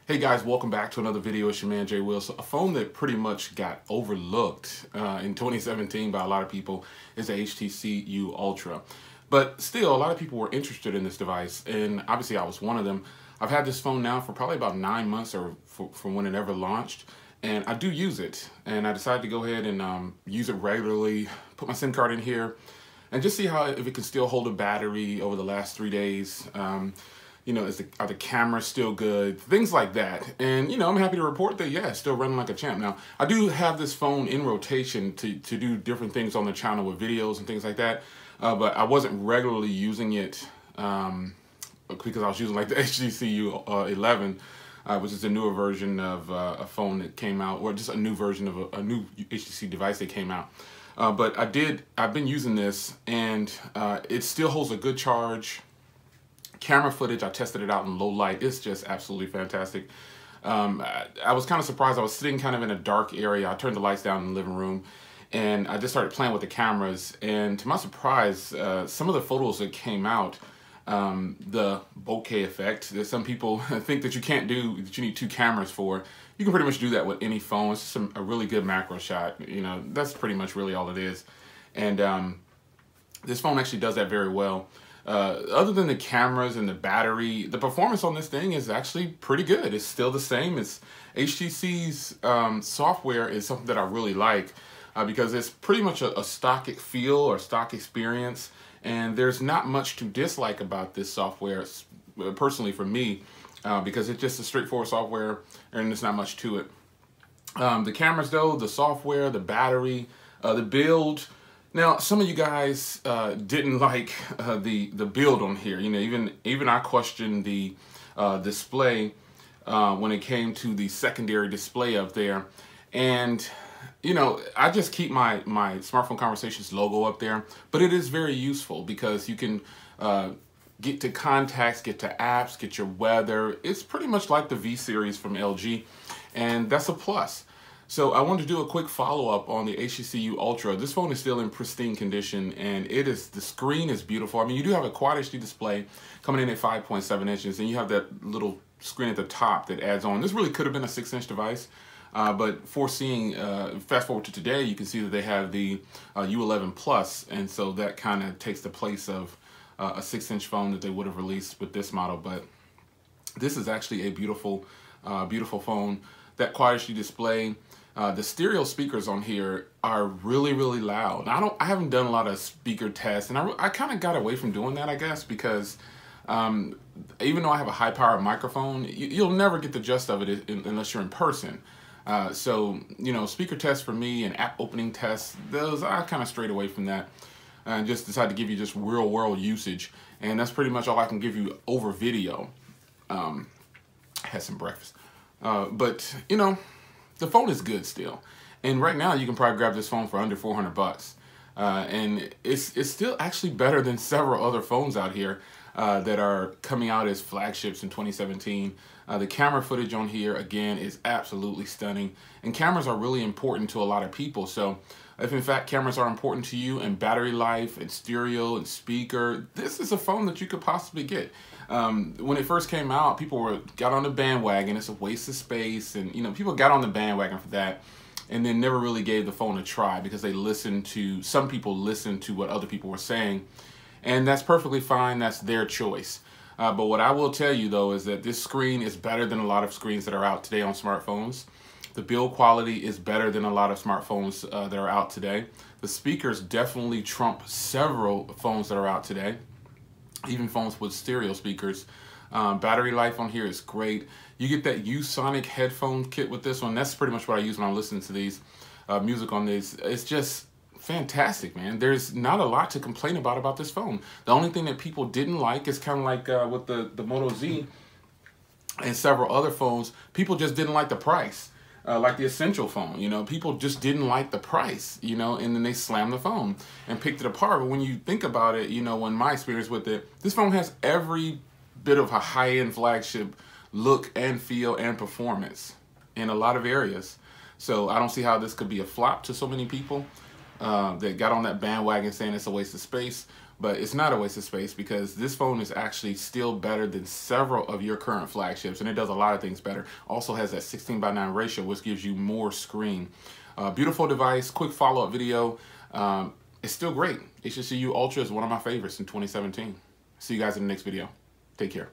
Hey guys, welcome back to another video. It's your man Jay Will. So a phone that pretty much got overlooked in 2017 by a lot of people is the HTC U Ultra. But still, a lot of people were interested in this device, and obviously I was one of them. I've had this phone now for probably about 9 months or from when it ever launched, and I do use it. And I decided to go ahead and use it regularly, put my SIM card in here, and just see if it can still hold a battery over the last 3 days. You know, are the cameras still good? Things like that. And, you know, I'm happy to report that, yeah, it's still running like a champ. Now, I do have this phone in rotation to do different things on the channel with videos and things like that. But I wasn't regularly using it because I was using like the HTC U 11, which is a newer version of a phone that came out, or just a new version of a new HTC device that came out. But I've been using this, and it still holds a good charge. Camera footage, I tested it out in low light. It's just absolutely fantastic. I was kind of surprised. I was sitting kind of in a dark area. I turned the lights down in the living room, and I just started playing with the cameras. And to my surprise, some of the photos that came out, the bokeh effect that some people think that you can't do, that you need 2 cameras for, you can pretty much do that with any phone. It's just a really good macro shot. You know, that's pretty much really all it is. And this phone actually does that very well. Other than the cameras and the battery, the performance on this thing is actually pretty good. It's still the same. It's HTC's software is something that I really like because it's pretty much a stock feel or stock experience, and there's not much to dislike about this software, personally for me, because it's just a straightforward software and there's not much to it. The cameras though, the software, the battery, the build. Now, some of you guys didn't like the build on here. You know, even I questioned the display when it came to the secondary display up there. And, you know, I just keep my Smartphone Conversations logo up there. But it is very useful because you can get to contacts, get to apps, get your weather. It's pretty much like the V series from LG, and that's a plus. So I wanted to do a quick follow-up on the HTC U Ultra. This phone is still in pristine condition, and the screen is beautiful. I mean, you do have a Quad HD display coming in at 5.7 inches, and you have that little screen at the top that adds on. This really could have been a 6-inch device, but foreseeing, fast forward to today, you can see that they have the U11 Plus, and so that kind of takes the place of a 6-inch phone that they would have released with this model. But this is actually a beautiful, beautiful phone. That Quad HD display. The stereo speakers on here are really, really loud. I haven't done a lot of speaker tests, and I kind of got away from doing that, I guess, because even though I have a high-powered microphone, you'll never get the gist of it unless you're in person. So, you know, speaker tests for me and app opening tests, those I kind of strayed away from that and just decided to give you just real-world usage, and that's pretty much all I can give you over video. Had some breakfast, but you know. The phone is good still, and right now you can probably grab this phone for under 400 bucks, and it's still actually better than several other phones out here that are coming out as flagships in 2017. The camera footage on here again is absolutely stunning, and cameras are really important to a lot of people. So if in fact cameras are important to you, and battery life and stereo and speaker, this is a phone that you could possibly get. When it first came out, people got on the bandwagon. It's a waste of space, and you know, people got on the bandwagon for that, and then never really gave the phone a try because some people listened to what other people were saying, and that's perfectly fine. That's their choice. But what I will tell you though is that this screen is better than a lot of screens that are out today on smartphones. The build quality is better than a lot of smartphones that are out today. The speakers definitely trump several phones that are out today, even phones with stereo speakers. Battery life on here is great. You get that Sonic headphone kit with this one. That's pretty much what I use when I'm listening to these music on this. It's just fantastic, man. There's not a lot to complain about this phone. The only thing that people didn't like is kind of like with the Moto Z and several other phones, people just didn't like the price. Like the Essential phone, you know, people just didn't like the price, you know, and then they slammed the phone and picked it apart. But when you think about it, you know, in my experience with it, this phone has every bit of a high-end flagship look and feel and performance in a lot of areas. So I don't see how this could be a flop to so many people that got on that bandwagon saying it's a waste of space. but it's not a waste of space because this phone is actually still better than several of your current flagships, and it does a lot of things better. Also has that 16:9 ratio, which gives you more screen. Beautiful device. Quick follow-up video. It's still great. HTC U Ultra is one of my favorites in 2017. See you guys in the next video. Take care.